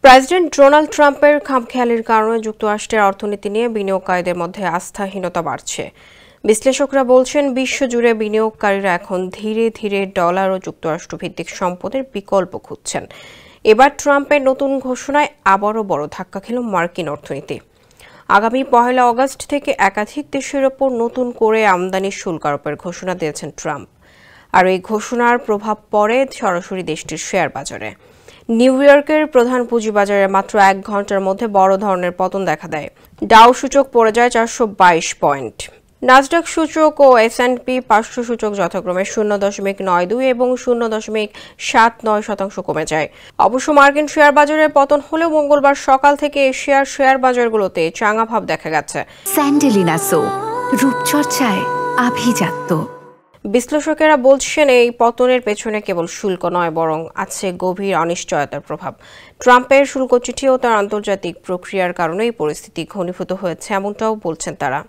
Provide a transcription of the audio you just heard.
President Donald ট্রাম্পের খামখেয়ালির কারণে যুক্তরাষ্ট্রের অর্থনীতি নিয়ে বিনিয়োগকারীদের মধ্যে আস্থাহীনতা বাড়ছে। বিশ্লেষকরা বলছেন, বিশ্বজুড়ে বিনিয়োগকারীরা এখন ধীরে ধীরে ডলার ও যুক্তরাষ্ট্রভিত্তিক সম্পদের বিকল্প খুঁজছেন। এবার ট্রাম্পের নতুন ঘোষণায় আবারও বড় ধাক্কা খেল মার্কিন অর্থনীতি। আগামী ১ আগস্ট থেকে একাধিক দেশের ওপর নতুন করে আমদানি শুল্ক আরোপের ঘোষণা দিয়েছেন ট্রাম্প। আর এই ঘোষণার প্রভাব পড়ে সরাসরি দেশটির শেয়ার বাজারে। নিউ ইয়র্কের প্রধান পুঁজিবাজারে মাত্র ১ ঘন্টার মধ্যে বড় ধরনের পতন দেখা দেয়। ডাও সূচক পড়ে যায় ৪২২ পয়েন্ট। নাসডাক সূচক ও S&P 500 সূচক যথাক্রমে 0.92 এবং 0.79% কমে যায়। অবশ্য মার্কিন শেয়ার বাজারে পতন হলেও মঙ্গলবার সকাল থেকে এশিয়ার শেয়ার বাজারগুলোতে চাঙা ভাব দেখা গেছে। স্যান্ডেলিনা সো, রূপচর্চায় আভিজাত্য। বিশ্লেষকেরা বলছেন, এই পতনের পেছনে কেবল শুল্ক নয়, বরং আছে গভীর অনিশ্চয়তার প্রভাব। ট্রাম্পের শুল্ক চিঠি ও তার আন্তর্জাতিক প্রক্রিয়ার কারণে এই পরিস্থিতি ঘনীভূত হয়েছে, এমনটাও বলছেন তারা।